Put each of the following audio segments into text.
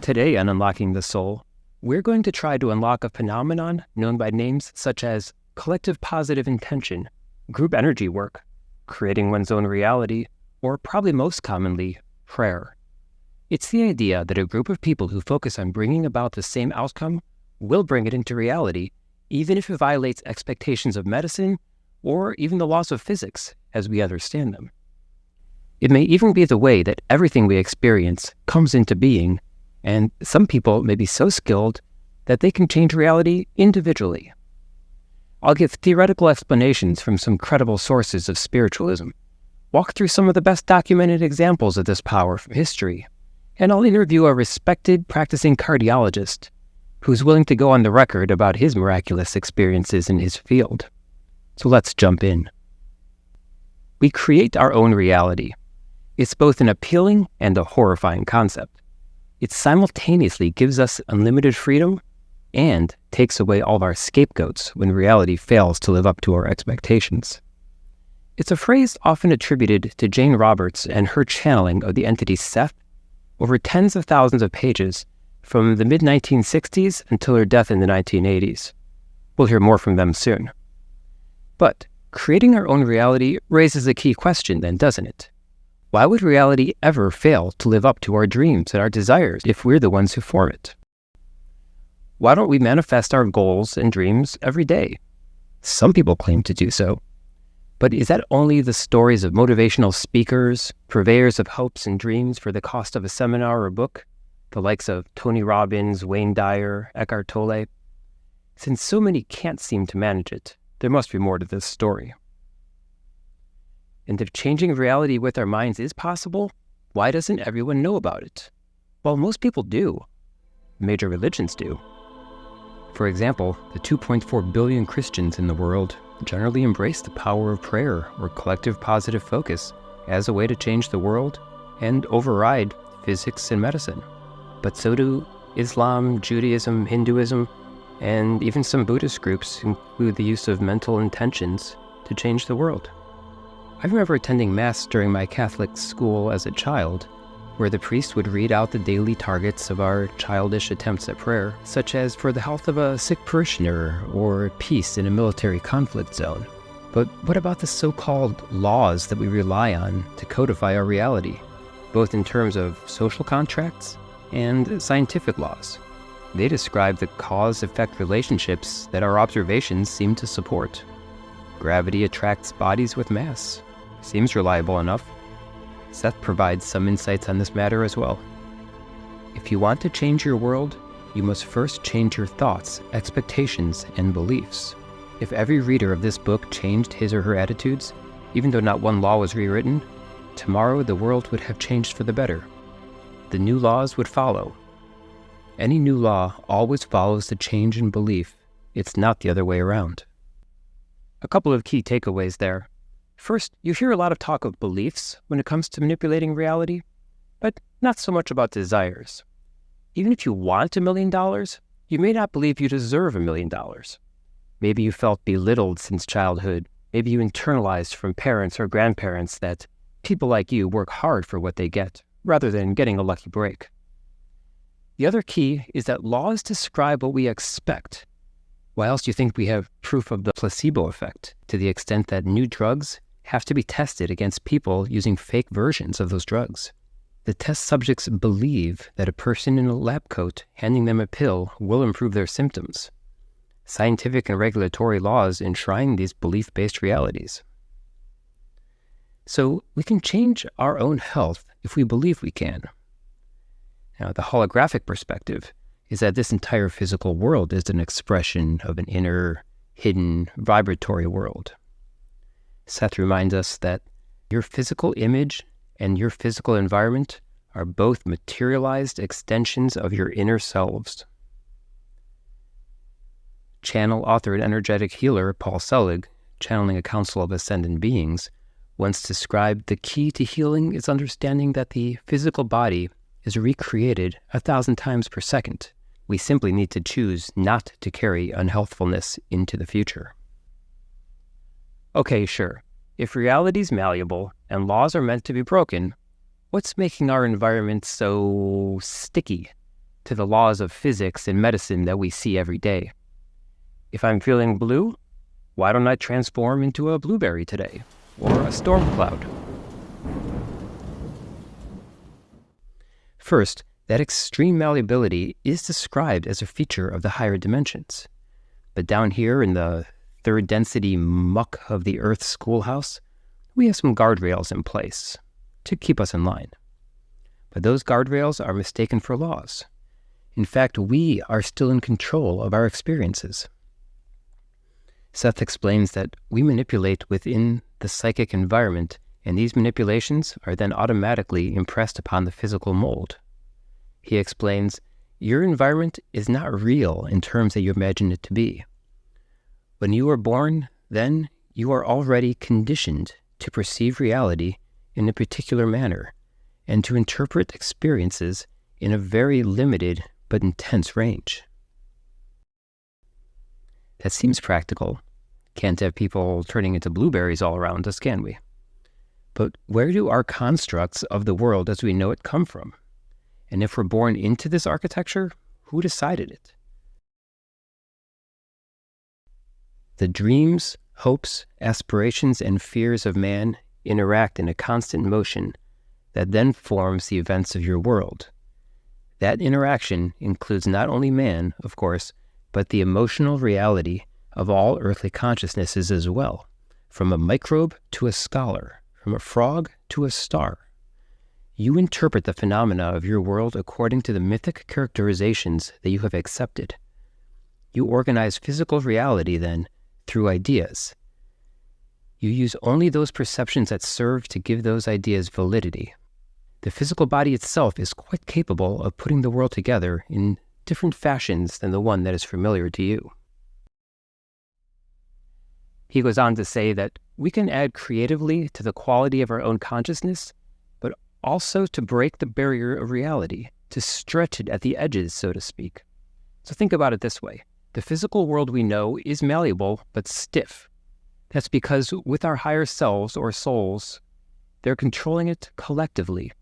Today on Unlocking the Soul, we're going to try to unlock a phenomenon known by names such as collective positive intention, group energy work, creating one's own reality, or probably most commonly, prayer. It's the idea that a group of people who focus on bringing about the same outcome will bring it into reality, even if it violates expectations of medicine or even the laws of physics as we understand them. It may even be the way that everything we experience comes into being, and some people may be so skilled that they can change reality individually. I'll give theoretical explanations from some credible sources of spiritualism, walk through some of the best documented examples of this power from history, and I'll interview a respected practicing cardiologist who's willing to go on the record about his miraculous experiences in his field. So let's jump in. We create our own reality. It's both an appealing and a horrifying concept. It simultaneously gives us unlimited freedom and takes away all of our scapegoats when reality fails to live up to our expectations. It's a phrase often attributed to Jane Roberts and her channeling of the entity Seth over tens of thousands of pages from the mid-1960s until her death in the 1980s. We'll hear more from them soon. But creating our own reality raises a key question then, doesn't it? Why would reality ever fail to live up to our dreams and our desires if we're the ones who form it? Why don't we manifest our goals and dreams every day? Some people claim to do so. But is that only the stories of motivational speakers, purveyors of hopes and dreams for the cost of a seminar or book, the likes of Tony Robbins, Wayne Dyer, Eckhart Tolle? Since so many can't seem to manage it, there must be more to this story. And if changing reality with our minds is possible, why doesn't everyone know about it? Well, most people do. Major religions do. For example, the 2.4 billion Christians in the world generally embrace the power of prayer or collective positive focus as a way to change the world and override physics and medicine. But so do Islam, Judaism, Hinduism, and even some Buddhist groups include the use of mental intentions to change the world. I remember attending Mass during my Catholic school as a child, where the priest would read out the daily targets of our childish attempts at prayer, such as for the health of a sick parishioner or peace in a military conflict zone. But what about the so-called laws that we rely on to codify our reality, both in terms of social contracts and scientific laws? They describe the cause-effect relationships that our observations seem to support. Gravity attracts bodies with mass. Seems reliable enough. Seth provides some insights on this matter as well. If you want to change your world, you must first change your thoughts, expectations, and beliefs. If every reader of this book changed his or her attitudes, even though not one law was rewritten, tomorrow the world would have changed for the better. The new laws would follow. Any new law always follows the change in belief. It's not the other way around. A couple of key takeaways there. First, you hear a lot of talk of beliefs when it comes to manipulating reality, but not so much about desires. Even if you want $1 million, you may not believe you deserve $1 million. Maybe you felt belittled since childhood. Maybe you internalized from parents or grandparents that people like you work hard for what they get, rather than getting a lucky break. The other key is that laws describe what we expect. Why else do you think we have proof of the placebo effect, to the extent that new drugs have to be tested against people using fake versions of those drugs? The test subjects believe that a person in a lab coat handing them a pill will improve their symptoms. Scientific and regulatory laws enshrine these belief-based realities. So we can change our own health if we believe we can. Now, the holographic perspective is that this entire physical world is an expression of an inner, hidden, vibratory world. Seth reminds us that your physical image and your physical environment are both materialized extensions of your inner selves. Channel, author, and energetic healer Paul Selig, channeling a council of ascended beings, once described the key to healing is understanding that the physical body is recreated 1,000 times per second. We simply need to choose not to carry unhealthfulness into the future. Okay, sure. If reality's malleable and laws are meant to be broken, what's making our environment so sticky? to the laws of physics and medicine that we see every day. If I'm feeling blue, why don't I transform into a blueberry today, or a storm cloud? First, that extreme malleability is described as a feature of the higher dimensions. But down here in the third density muck of the Earth's schoolhouse, we have some guardrails in place to keep us in line. But those guardrails are mistaken for laws. In fact, we are still in control of our experiences. Seth explains that we manipulate within the psychic environment, and these manipulations are then automatically impressed upon the physical mold. He explains, your environment is not real in terms that you imagine it to be. When you are born, then you are already conditioned to perceive reality in a particular manner and to interpret experiences in a very limited but intense range. That seems practical. Can't have people turning into blueberries all around us, can we? But where do our constructs of the world as we know it come from? And if we're born into this architecture, who decided it? The dreams, hopes, aspirations, and fears of man interact in a constant motion that then forms the events of your world. That interaction includes not only man, of course, but the emotional reality of all earthly consciousnesses as well, from a microbe to a scholar, from a frog to a star. You interpret the phenomena of your world according to the mythic characterizations that you have accepted. You organize physical reality, then, through ideas. You use only those perceptions that serve to give those ideas validity. The physical body itself is quite capable of putting the world together in different fashions than the one that is familiar to you. He goes on to say that we can add creatively to the quality of our own consciousness, but also to break the barrier of reality, to stretch it at the edges, so to speak. So think about it this way. The physical world we know is malleable but stiff. That's because with our higher selves or souls, they're controlling it collectively.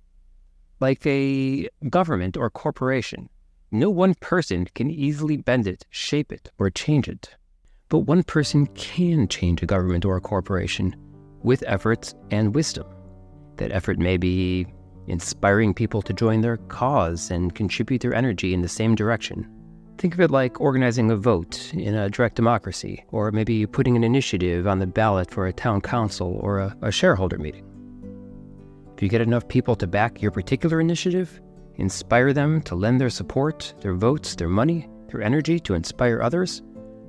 Like a government or corporation, no one person can easily bend it, shape it, or change it. But one person can change a government or a corporation with efforts and wisdom. That effort may be inspiring people to join their cause and contribute their energy in the same direction. Think of it like organizing a vote in a direct democracy, or maybe putting an initiative on the ballot for a town council or a shareholder meeting. If you get enough people to back your particular initiative, inspire them to lend their support, their votes, their money, their energy to inspire others,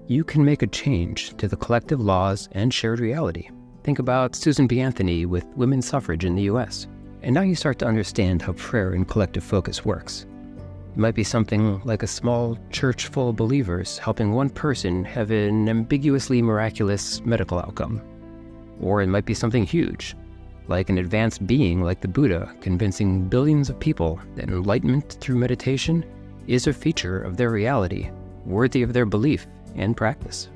you can make a change to the collective laws and shared reality. Think about Susan B. Anthony with women's suffrage in the US. And now you start to understand how prayer and collective focus works. It might be something like a small church full of believers helping one person have an ambiguously miraculous medical outcome. Or it might be something huge, like an advanced being like the Buddha convincing billions of people that enlightenment through meditation is a feature of their reality, worthy of their belief and practice.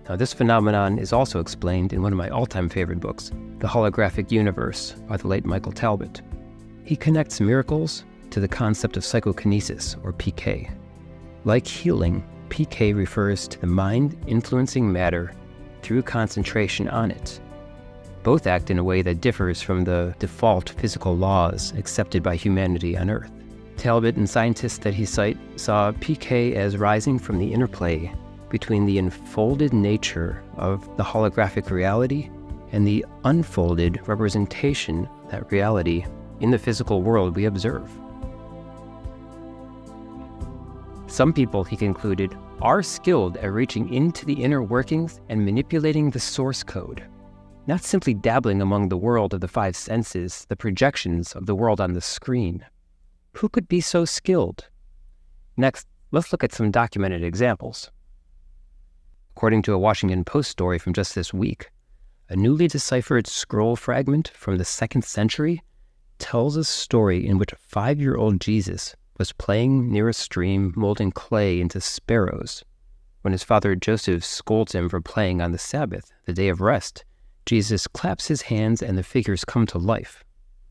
Now, this phenomenon is also explained in one of my all-time favorite books, The Holographic Universe by the late Michael Talbott. He connects miracles to the concept of psychokinesis, or PK. Like healing, PK refers to the mind influencing matter through concentration on it. Both act in a way that differs from the default physical laws accepted by humanity on Earth. Talbott and scientists that he cites saw PK as rising from the interplay between the enfolded nature of the holographic reality and the unfolded representation of that reality in the physical world we observe. Some people, he concluded, are skilled at reaching into the inner workings and manipulating the source code, not simply dabbling among the world of the five senses, the projections of the world on the screen. Who could be so skilled? Next, let's look at some documented examples. According to a Washington Post story from just this week, a newly deciphered scroll fragment from the 2nd century tells a story in which a 5-year-old Jesus was playing near a stream molding clay into sparrows. When his father Joseph scolds him for playing on the Sabbath, the day of rest, Jesus claps his hands and the figures come to life.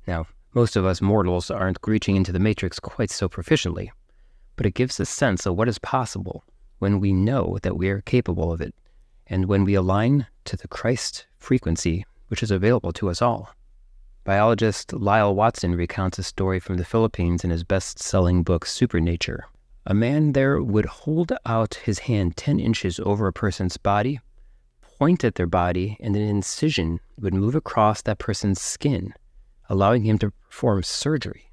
Now, most of us mortals aren't reaching into the matrix quite so proficiently, but it gives a sense of what is possible when we know that we are capable of it, and when we align to the Christ frequency which is available to us all. Biologist Lyle Watson recounts a story from the Philippines in his best-selling book Supernature. A man there would hold out his hand 10 inches over a person's body, point at their body, and an incision would move across that person's skin, allowing him to perform surgery.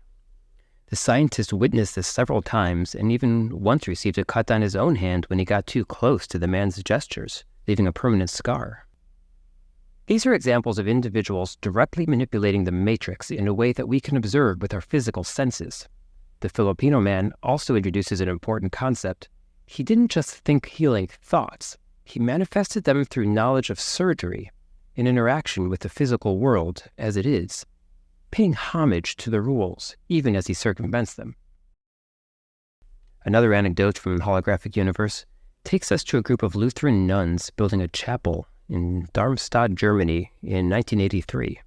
The scientist witnessed this several times and even once received a cut on his own hand when he got too close to the man's gestures, leaving a permanent scar. These are examples of individuals directly manipulating the matrix in a way that we can observe with our physical senses. The Filipino man also introduces an important concept. He didn't just think healing thoughts. He manifested them through knowledge of surgery, in interaction with the physical world as it is, paying homage to the rules, even as he circumvents them. Another anecdote from Holographic Universe takes us to a group of Lutheran nuns building a chapel in Darmstadt, Germany in 1983.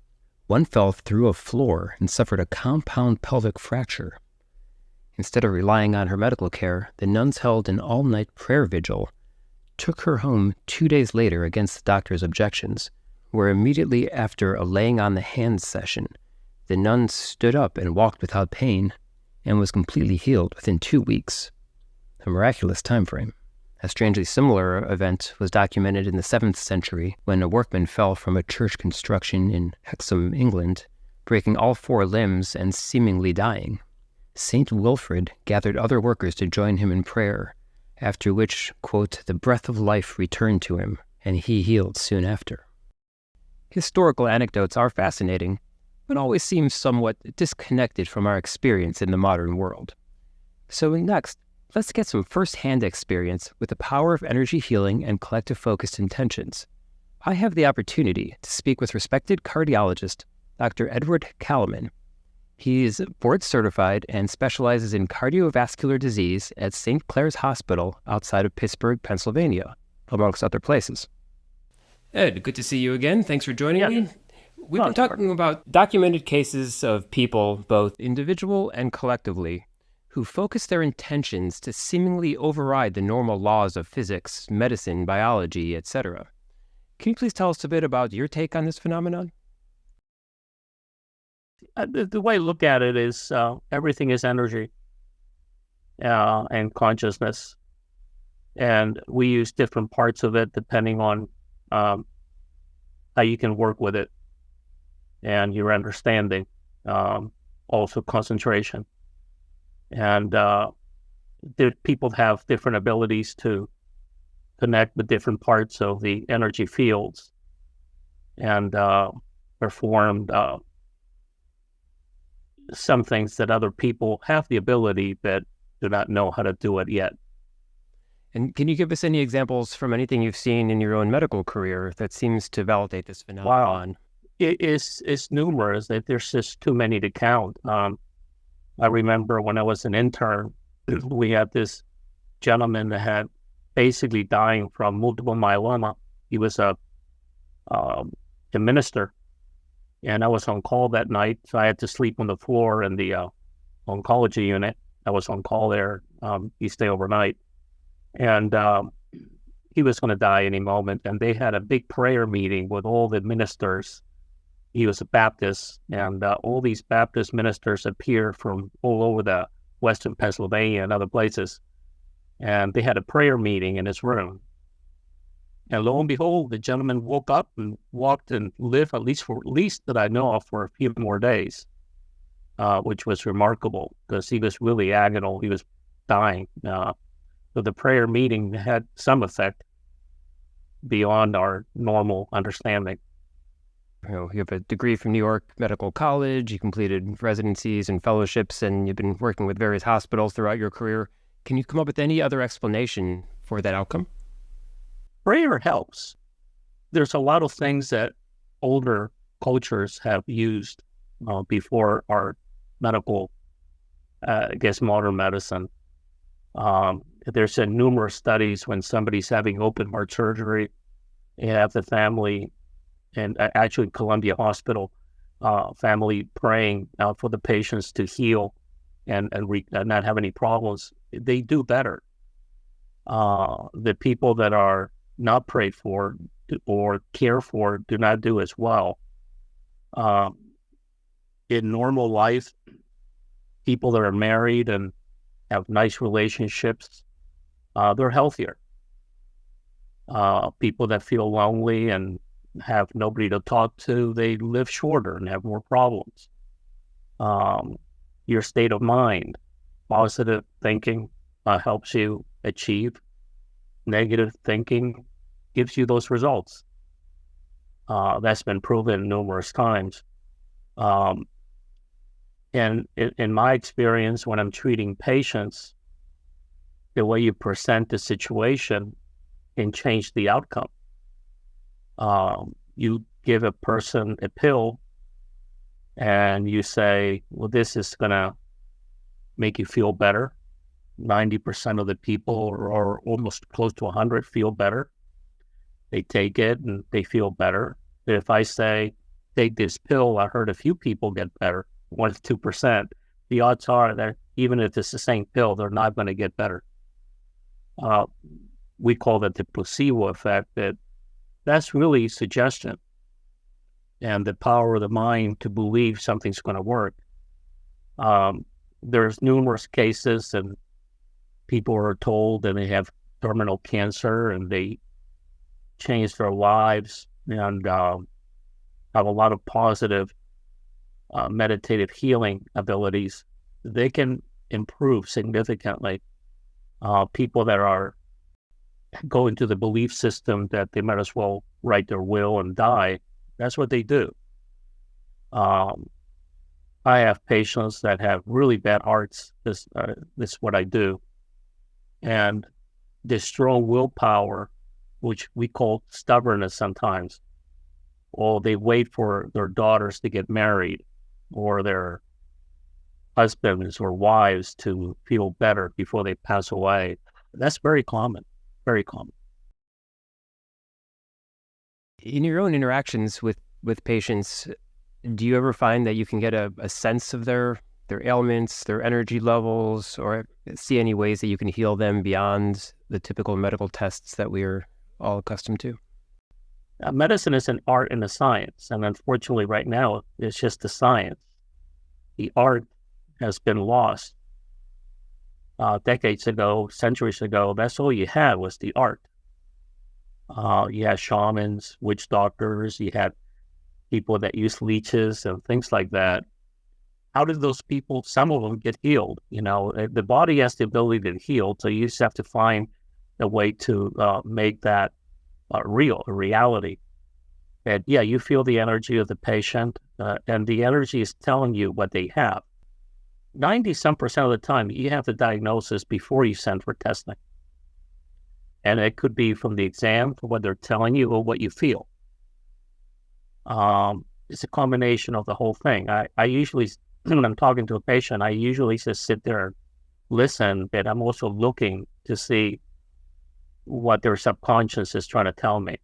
One fell through a floor and suffered a compound pelvic fracture. Instead of relying on her medical care, the nuns held an all-night prayer vigil, took her home 2 days later against the doctor's objections, where immediately after a laying on the hands session, the nun stood up and walked without pain and was completely healed within 2 weeks. A miraculous time frame. A strangely similar event was documented in the 7th century when a workman fell from a church construction in Hexham, England, breaking all 4 limbs and seemingly dying. Saint Wilfrid gathered other workers to join him in prayer, after which, quote, the breath of life returned to him, and he healed soon after. Historical anecdotes are fascinating, but always seem somewhat disconnected from our experience in the modern world. So next, let's get some first-hand experience with the power of energy healing and collective-focused intentions. I have the opportunity to speak with respected cardiologist Dr. Edward Kaliman. He is board-certified and specializes in cardiovascular disease at St. Clair's Hospital outside of Pittsburgh, Pennsylvania, amongst other places. Ed, good to see you again. Thanks for joining me. We've been talking about documented cases of people, both individual and collectively, who focus their intentions to seemingly override the normal laws of physics, medicine, biology, etc. Can you please tell us a bit about your take on this phenomenon? The way I look at it is everything is energy and consciousness. And we use different parts of it depending on how you can work with it and your understanding, also concentration. And people have different abilities to connect with different parts of the energy fields and perform some things that other people have the ability but do not know how to do it yet. And can you give us any examples from anything you've seen in your own medical career that seems to validate this phenomenon? Wow. It's numerous. There's just too many to count. I remember when I was an intern, we had this gentleman that had basically dying from multiple myeloma. He was a minister, and I was on call that night, so I had to sleep on the floor in the oncology unit. I was on call there. He stayed overnight, and he was going to die any moment. And they had a big prayer meeting with all the ministers. He was a Baptist, and all these Baptist ministers appear from all over the Western Pennsylvania and other places. And they had a prayer meeting in his room. And lo and behold, the gentleman woke up and walked and lived, at least that I know of, for a few more days, which was remarkable because he was really agonal. He was dying. So the prayer meeting had some effect beyond our normal understanding. You have a degree from New York Medical College, you completed residencies and fellowships, and you've been working with various hospitals throughout your career. Can you come up with any other explanation for that outcome? Prayer helps. There's a lot of things that older cultures have used before our medical, modern medicine. There's been numerous studies when somebody's having open heart surgery, you have the family, and actually Columbia Hospital, family praying for the patients to heal and not have any problems. they do better. The people that are not prayed for or cared for do not do as well. In normal life, people that are married and have nice relationships, they're healthier. People that feel lonely and have nobody to talk to, they live shorter and have more problems. Your state of mind, positive thinking helps you achieve. Negative thinking gives you those results. That's been proven numerous times. And in my experience, when I'm treating patients, the way you present the situation can change the outcome. You give a person a pill and you say, well, this is going to make you feel better. 90% of the people, or almost close to 100, feel better. They take it and they feel better. But if I say, take this pill, I heard a few people get better, 1 to 2%. The odds are that even if it's the same pill, they're not going to get better. We call that the placebo effect. That's really suggestion and the power of the mind to believe something's going to work. There's numerous cases, and people are told that they have terminal cancer and they change their lives and have a lot of positive meditative healing abilities. They can improve significantly. People that go into the belief system that they might as well write their will and die, that's what they do. I have patients that have really bad hearts. This is what I do. And this strong willpower, which we call stubbornness sometimes, or they wait for their daughters to get married or their husbands or wives to feel better before they pass away. That's very common, very common. In your own interactions with patients, do you ever find that you can get a sense of their ailments, their energy levels, or see any ways that you can heal them beyond the typical medical tests that we're all accustomed to? Medicine is an art and a science, and unfortunately right now it's just a science. The art has been lost. Decades ago, centuries ago, that's all you had was the art. You had shamans, witch doctors, you had people that used leeches and things like that. How did those people, some of them, get healed? You know, the body has the ability to heal, so you just have to find a way to make that real, a reality. And yeah, you feel the energy of the patient, and the energy is telling you what they have. 90% of the time, you have the diagnosis before you send for testing. And it could be from the exam, from what they're telling you, or what you feel. It's a combination of the whole thing. I usually, when I'm talking to a patient, I usually just sit there and listen, but I'm also looking to see what their subconscious is trying to tell me.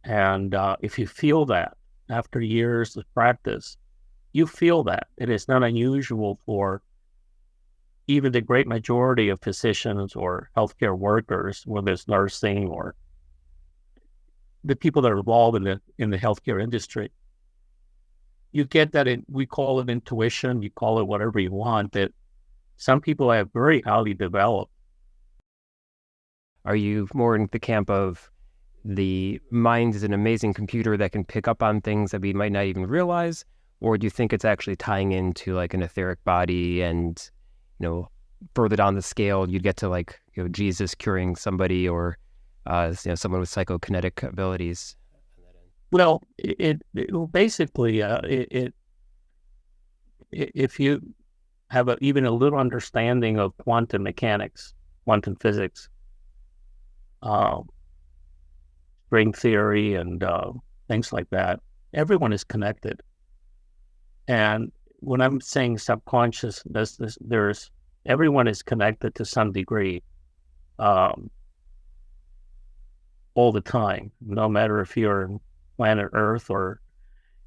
And if you feel that after years of practice, you feel that. It is not unusual for even the great majority of physicians or healthcare workers, whether it's nursing or the people that are involved in the healthcare industry. You get that we call it intuition, you call it whatever you want, that some people have very highly developed. Are you more in the camp of the mind is an amazing computer that can pick up on things that we might not even realize? Or do you think it's actually tying into like an etheric body and, further down the scale, you'd get to Jesus curing somebody or, someone with psychokinetic abilities? Well, it basically, if you have even a little understanding of quantum mechanics, quantum physics, string theory, and things like that, everyone is connected. And when I'm saying subconscious, everyone is connected to some degree, all the time, no matter if you're in planet Earth or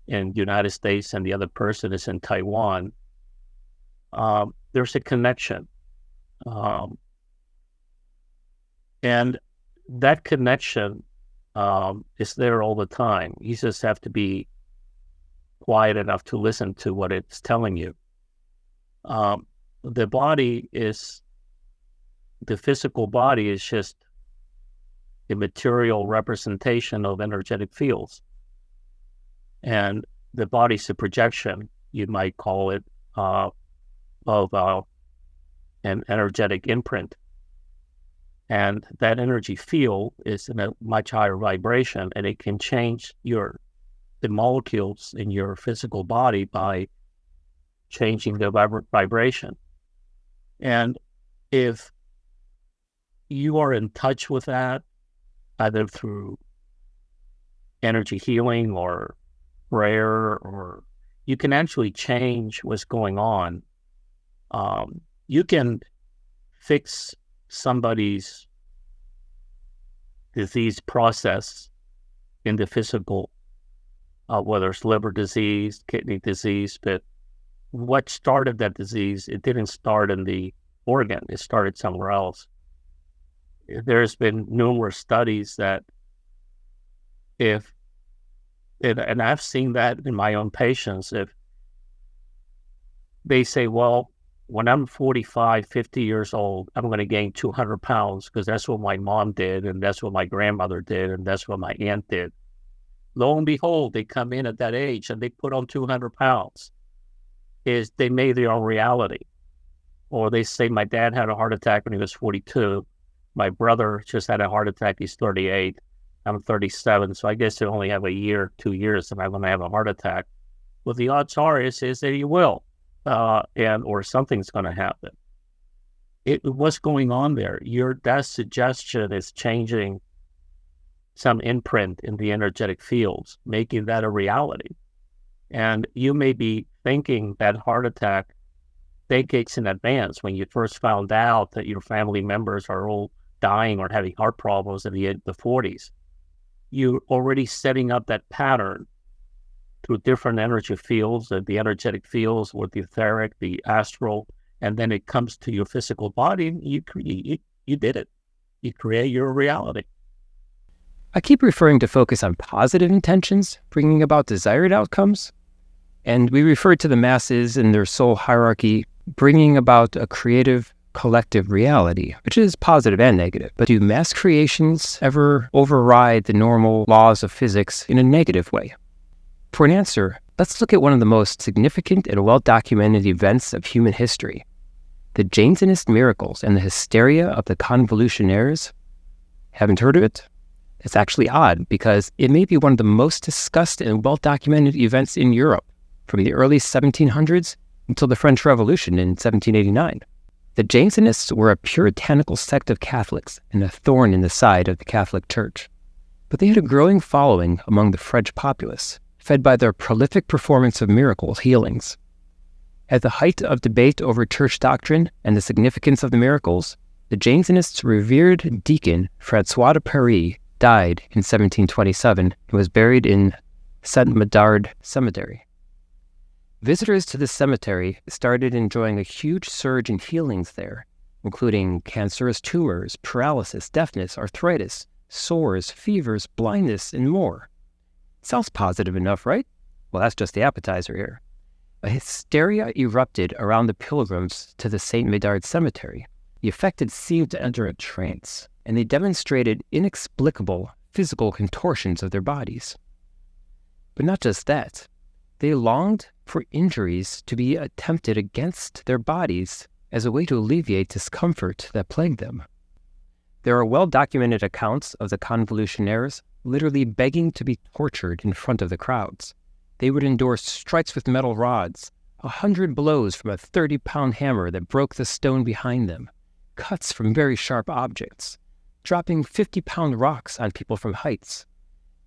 in the United States and the other person is in Taiwan. There's a connection. And that connection is there all the time. You just have to be quiet enough to listen to what it's telling you. The physical body is just a material representation of energetic fields. And the body's a projection, you might call it, of an energetic imprint. And that energy field is in a much higher vibration, and it can change the molecules in your physical body by changing the vibration. And if you are in touch with that, either through energy healing or prayer, or you can actually change what's going on. You can fix somebody's disease process in the physical, whether it's liver disease, kidney disease, but what started that disease, it didn't start in the organ, it started somewhere else. There's been numerous studies that and I've seen that in my own patients, if they say, well, when I'm 45, 50 years old, I'm going to gain 200 pounds because that's what my mom did, and that's what my grandmother did, and that's what my aunt did. Lo and behold, they come in at that age and they put on 200 pounds. They made their own reality. Or they say, my dad had a heart attack when he was 42. My brother just had a heart attack, he's 38. I'm 37, so I guess you only have a year, 2 years, and I'm going to have a heart attack. Well, the odds are is that you will, or something's going to happen. What's going on there? That suggestion is changing some imprint in the energetic fields, making that a reality. And you may be thinking that heart attack decades in advance when you first found out that your family members are all dying or having heart problems in the 40s. You're already setting up that pattern through different energy fields, the energetic fields with the etheric, the astral, and then it comes to your physical body, and you did it. You create your reality. I keep referring to focus on positive intentions, bringing about desired outcomes. And we refer to the masses and their soul hierarchy, bringing about a creative, collective reality, which is positive and negative. But do mass creations ever override the normal laws of physics in a negative way? For an answer, let's look at one of the most significant and well-documented events of human history, the Jansenist miracles and the hysteria of the Convolusionaires. Haven't heard of it? It's actually odd, because it may be one of the most discussed and well-documented events in Europe, from the early 1700s until the French Revolution in 1789. The Jansenists were a puritanical sect of Catholics and a thorn in the side of the Catholic Church. But they had a growing following among the French populace, fed by their prolific performance of miracle healings. At the height of debate over church doctrine and the significance of the miracles, the Jansenists' revered deacon, Francois de Paris, died in 1727 and was buried in Saint-Médard Cemetery. Visitors to this cemetery started enjoying a huge surge in healings there, including cancerous tumors, paralysis, deafness, arthritis, sores, fevers, blindness, and more. Sounds positive enough, right? Well, that's just the appetizer here. A hysteria erupted around the pilgrims to the Saint-Médard Cemetery. The affected seemed to enter a trance, and they demonstrated inexplicable physical contortions of their bodies. But not just that. They longed for injuries to be attempted against their bodies as a way to alleviate discomfort that plagued them. There are well-documented accounts of the Convolusionaires literally begging to be tortured in front of the crowds. They would endure strikes with metal rods, 100 blows from a 30-pound hammer that broke the stone behind them, cuts from very sharp objects, dropping 50-pound rocks on people from heights.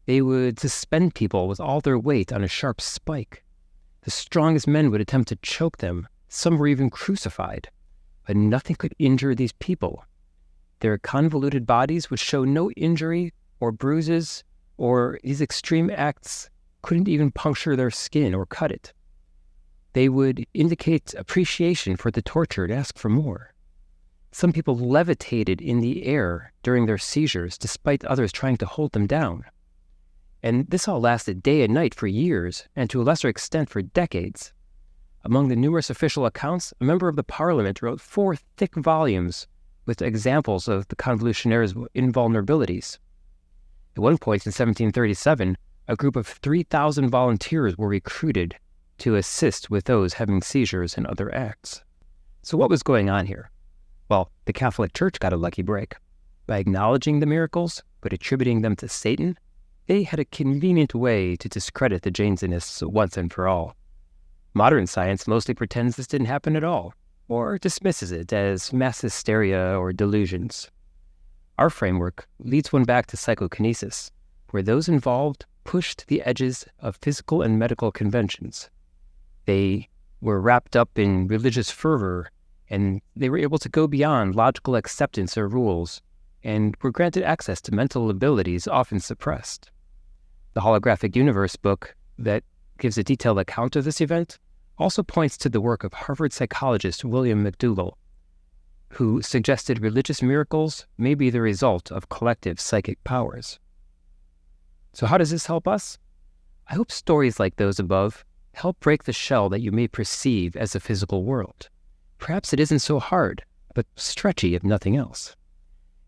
They would suspend people with all their weight on a sharp spike. The strongest men would attempt to choke them. Some were even crucified. But nothing could injure these people. Their convoluted bodies would show no injury or bruises, or these extreme acts couldn't even puncture their skin or cut it. They would indicate appreciation for the torture and ask for more. Some people levitated in the air during their seizures despite others trying to hold them down. And this all lasted day and night for years, and to a lesser extent for decades. Among the numerous official accounts, a member of the parliament wrote 4 thick volumes with examples of the convolutionaire's invulnerabilities. At one point in 1737, a group of 3,000 volunteers were recruited to assist with those having seizures and other acts. So what was going on here? Well, the Catholic Church got a lucky break. By acknowledging the miracles, but attributing them to Satan, they had a convenient way to discredit the Jansenists once and for all. Modern science mostly pretends this didn't happen at all, or dismisses it as mass hysteria or delusions. Our framework leads one back to psychokinesis, where those involved pushed the edges of physical and medical conventions. They were wrapped up in religious fervor, and they were able to go beyond logical acceptance or rules, and were granted access to mental abilities often suppressed. The Holographic Universe book that gives a detailed account of this event also points to the work of Harvard psychologist William McDougall, who suggested religious miracles may be the result of collective psychic powers. So how does this help us? I hope stories like those above help break the shell that you may perceive as a physical world. Perhaps it isn't so hard, but stretchy if nothing else.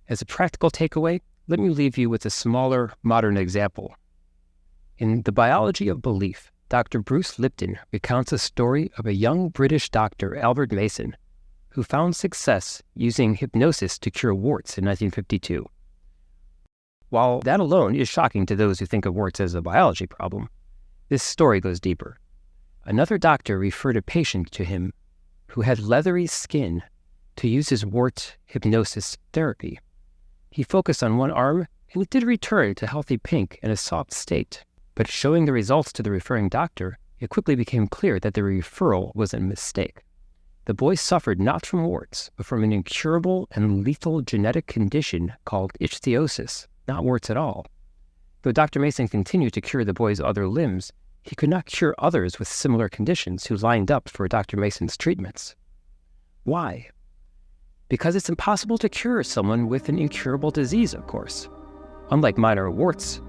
As a practical takeaway, let me leave you with a smaller, modern example. In The Biology of Belief, Dr. Bruce Lipton recounts a story of a young British doctor, Albert Mason, who found success using hypnosis to cure warts in 1952. While that alone is shocking to those who think of warts as a biology problem, this story goes deeper. Another doctor referred a patient to him who had leathery skin to use his wart hypnosis therapy. He focused on one arm, and it did return to healthy pink in a soft state. But showing the results to the referring doctor, it quickly became clear that the referral was a mistake. The boy suffered not from warts, but from an incurable and lethal genetic condition called ichthyosis, not warts at all. Though Dr. Mason continued to cure the boy's other limbs, he could not cure others with similar conditions who lined up for Dr. Mason's treatments. Why? Because it's impossible to cure someone with an incurable disease, of course. Unlike minor warts,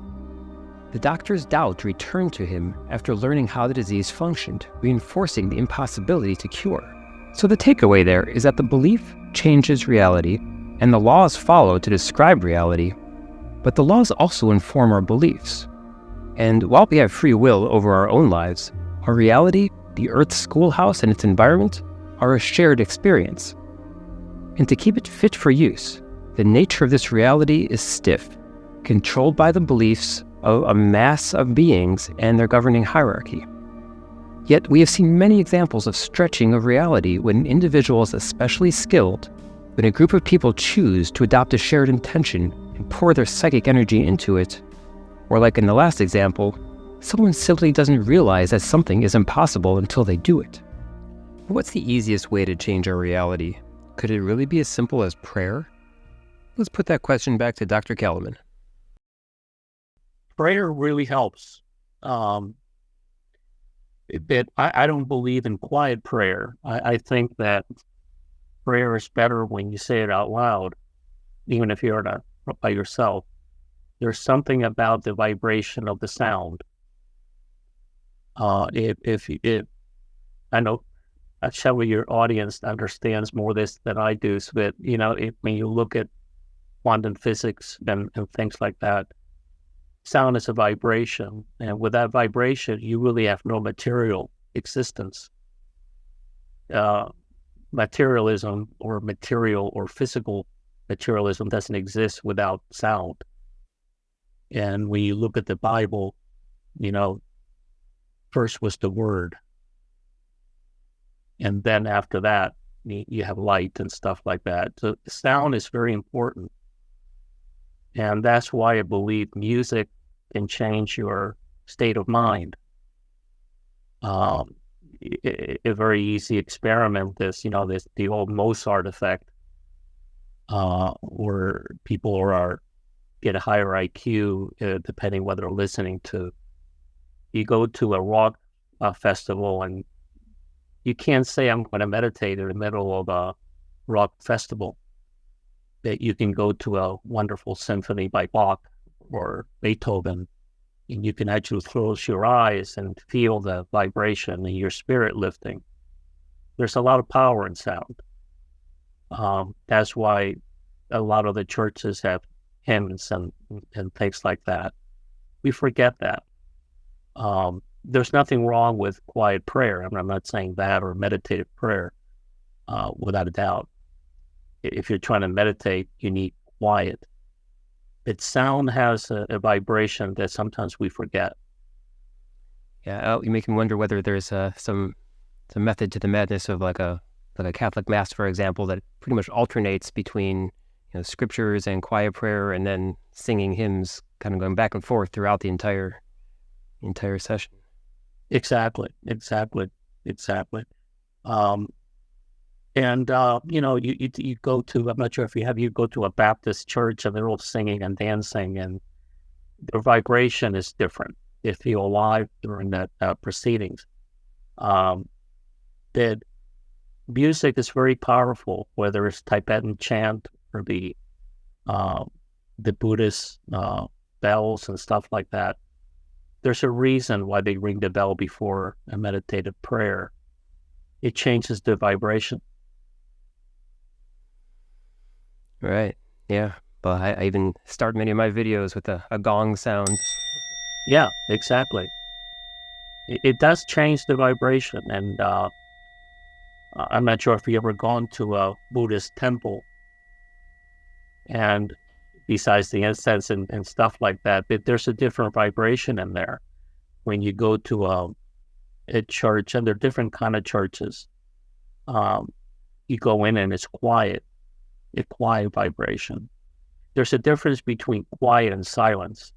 the doctor's doubt returned to him after learning how the disease functioned, reinforcing the impossibility to cure. So the takeaway there is that the belief changes reality, and the laws follow to describe reality, but the laws also inform our beliefs. And while we have free will over our own lives, our reality, the Earth's schoolhouse and its environment, are a shared experience. And to keep it fit for use, the nature of this reality is stiff, controlled by the beliefs of a mass of beings and their governing hierarchy. Yet we have seen many examples of stretching of reality when individuals especially skilled, when a group of people choose to adopt a shared intention and pour their psychic energy into it, or like in the last example, someone simply doesn't realize that something is impossible until they do it. What's the easiest way to change our reality? Could it really be as simple as prayer? Let's put that question back to Dr. Kaliman. Prayer really helps. But I don't believe in quiet prayer. I think that prayer is better when you say it out loud, even if you're not by yourself. There's something about the vibration of the sound. If I know several of your audience understands more this than I do, so that when you look at quantum physics and things like that, sound is a vibration, and with that vibration, you really have no material existence. Materialism or material or physical materialism doesn't exist without sound. And when you look at the Bible, first was the Word. And then after that, you have light and stuff like that. So sound is very important. And that's why I believe music can change your state of mind. A very easy experiment is, the old Mozart effect, where people get a higher IQ depending what they're listening to. You go to a rock festival and you can't say I'm going to meditate in the middle of a rock festival. that you can go to a wonderful symphony by Bach or Beethoven, and you can actually close your eyes and feel the vibration and your spirit lifting. There's a lot of power in sound. That's why a lot of the churches have hymns and things like that. We forget that. There's nothing wrong with quiet prayer. I'm not saying that, or meditative prayer, without a doubt. If you're trying to meditate, you need quiet. But sound has a vibration that sometimes we forget. Yeah, you make me wonder whether there's some method to the madness of like a Catholic Mass, for example, that pretty much alternates between scriptures and quiet prayer, and then singing hymns, kind of going back and forth throughout the entire session. Exactly. And you go to, I'm not sure if you go to a Baptist church and they're all singing and dancing, and their vibration is different. They feel alive during that proceedings. That music is very powerful, whether it's Tibetan chant or the Buddhist bells and stuff like that. There's a reason why they ring the bell before a meditative prayer. It changes the vibration. Right. Yeah. But I even start many of my videos with a gong sound. Yeah, exactly. It does change the vibration. And I'm not sure if you've ever gone to a Buddhist temple, and besides the incense and stuff like that, but there's a different vibration in there. When you go to a church, and there are different kind of churches, you go in and it's quiet, a quiet vibration. There's a difference between quiet and silence.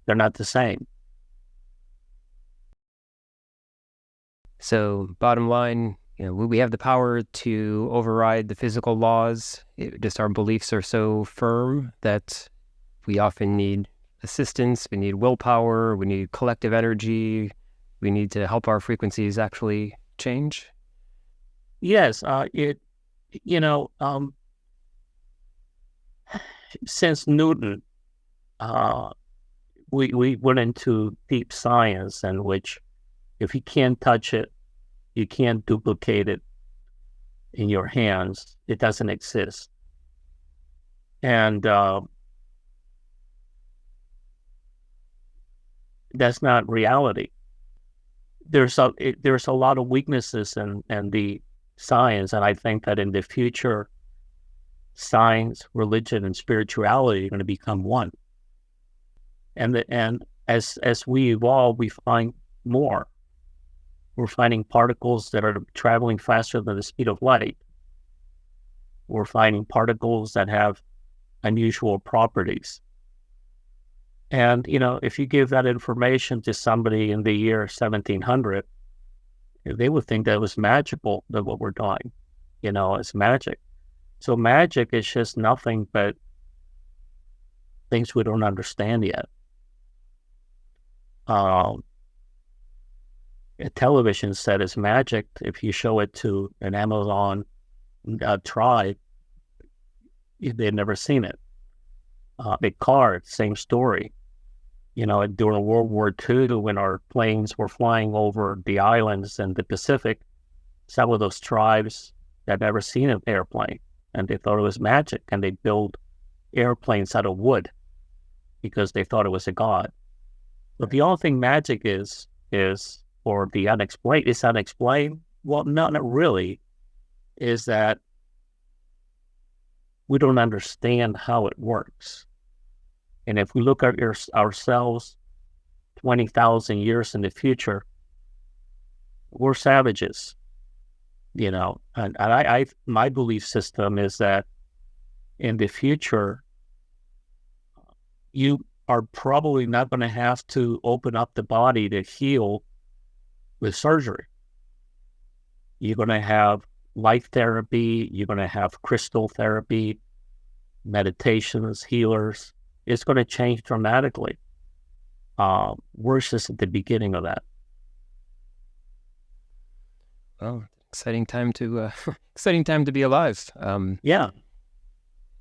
They're not the same. So bottom line, we have the power to override the physical laws. Just our beliefs are so firm that we often need assistance, we need willpower, we need collective energy, we need to help our frequencies actually change. Yes, since Newton, we went into deep science, in which if you can't touch it, you can't duplicate it in your hands, it doesn't exist. And that's not reality. There's a lot of weaknesses in the science, and I think that in the future, science, religion, and spirituality are going to become one. And as we evolve, we find more. We're finding particles that are traveling faster than the speed of light. We're finding particles that have unusual properties. And, if you give that information to somebody in the year 1700, they would think that was magical, that what we're doing, it's magic. So magic is just nothing but things we don't understand yet. A television set is magic if you show it to an Amazon tribe, they've never seen it. A car, same story. During World War II, when our planes were flying over the islands in the Pacific, some of those tribes had never seen an airplane, and they thought it was magic, and they built airplanes out of wood because they thought it was a god. But the only thing magic is or the unexplained, is unexplained. Well, not really, is that we don't understand how it works. And if we look at ourselves 20,000 years in the future, we're savages, and I my belief system is that in the future, you are probably not going to have to open up the body to heal with surgery. You're going to have light therapy, you're going to have crystal therapy, meditations, healers. It's going to change dramatically. We're just at the beginning of that. Well, exciting time to exciting time to be alive. Yeah.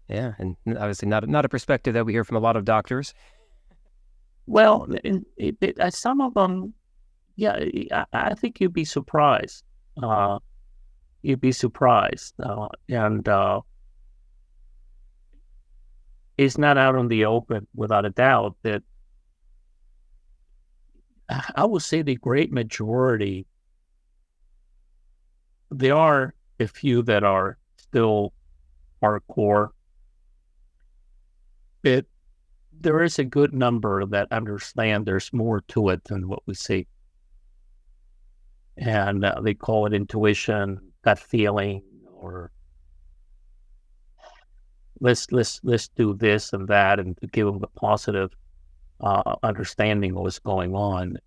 Yeah, and obviously not a perspective that we hear from a lot of doctors. Well, some of them, yeah, I think you'd be surprised. You'd be surprised, and it's not out in the open without a doubt that I would say the great majority. There are a few that are still hardcore, but there is a good number that understand there's more to it than what we see. And they call it intuition, gut feeling, or let's do this and that, and to give them the positive understanding of what's going on.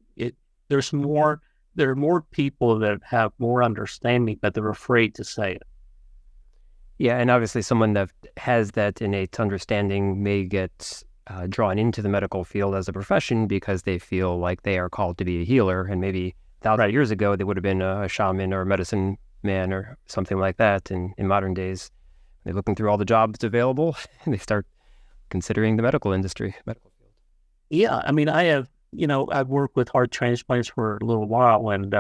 There are more people that have more understanding, but they're afraid to say it. Yeah, and obviously someone that has that innate understanding may get drawn into the medical field as a profession because they feel like they are called to be a healer, and maybe thousands of years ago they would have been a shaman or a medicine man or something like that. And in modern days, they're looking through all the jobs available and they start considering the medical industry, medical field. Yeah, I mean, I've worked with heart transplants for a little while, and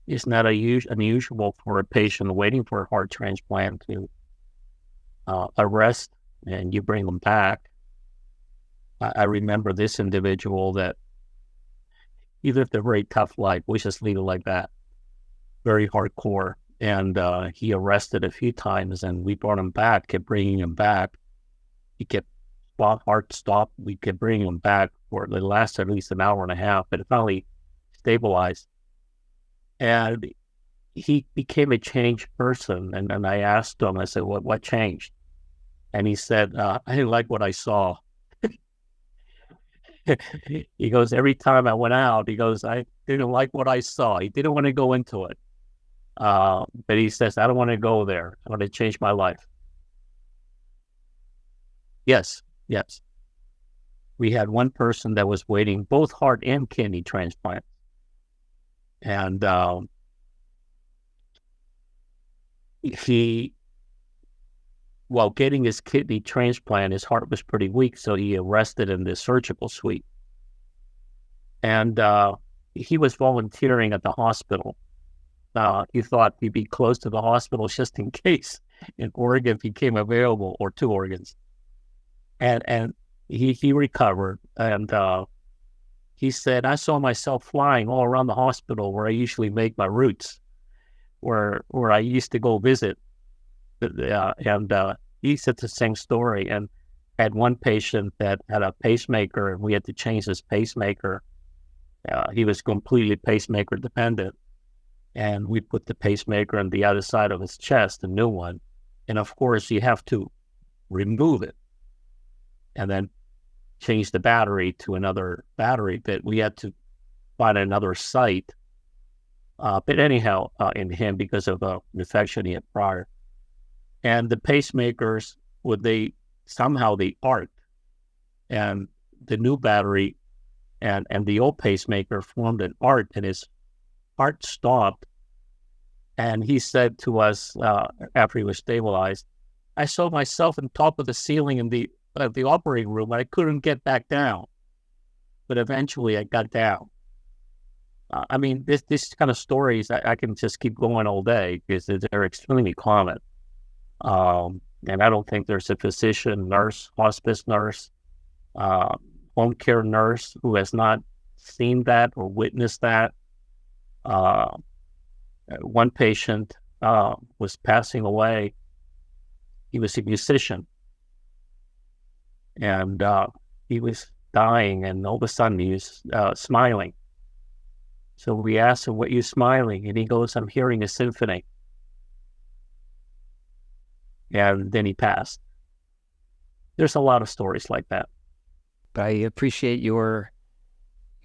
it's not unusual for a patient waiting for a heart transplant to arrest, and you bring them back. I remember this individual that he lived a very tough life. We just leave it like that, very hardcore. And he arrested a few times, and we brought him back, kept bringing him back. He kept heart stopped. We kept bringing him back for it lasted at least an hour and a half, but it finally stabilized. And he became a changed person. And I asked him, I said, what changed? And he said, I didn't like what I saw. He goes, every time I went out, he goes, I didn't like what I saw. He didn't want to go into it. But he says, I don't want to go there. I want to change my life. Yes. We had one person that was waiting both heart and kidney transplants. And while getting his kidney transplant, his heart was pretty weak, so he arrested in the surgical suite. And he was volunteering at the hospital. He thought he'd be close to the hospital just in case an organ became available, or two organs. And he recovered, and he said, I saw myself flying all around the hospital where I usually make my routes, where I used to go visit. And he said the same story. And had one patient that had a pacemaker, and we had to change his pacemaker. He was completely pacemaker dependent. And we put the pacemaker on the other side of his chest, a new one. And of course, you have to remove it and then change the battery to another battery. But we had to find another site. But anyhow, in him, because of an infection he had prior. And the pacemakers, they arced. And the new battery and the old pacemaker formed an arc, and his heart stopped. And he said to us after he was stabilized, I saw myself on top of the ceiling in the operating room, and I couldn't get back down. But eventually I got down. I mean, this kind of stories, I can just keep going all day because they're extremely common. And I don't think there's a physician, nurse, hospice nurse, home care nurse who has not seen that or witnessed that. One patient was passing away. He was a musician, and he was dying, and all of a sudden he was smiling. So we asked him, what are you smiling? And he goes, I'm hearing a symphony. And then he passed. There's a lot of stories like that. I appreciate your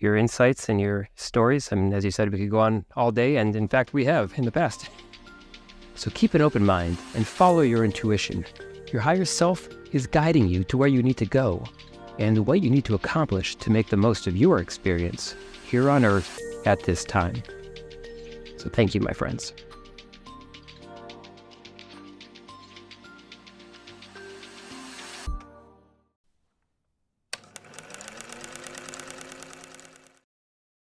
insights and your stories. I mean, as you said, we could go on all day, and in fact, we have in the past. So keep an open mind and follow your intuition. Your higher self is guiding you to where you need to go and what you need to accomplish to make the most of your experience here on Earth at this time. So thank you, my friends.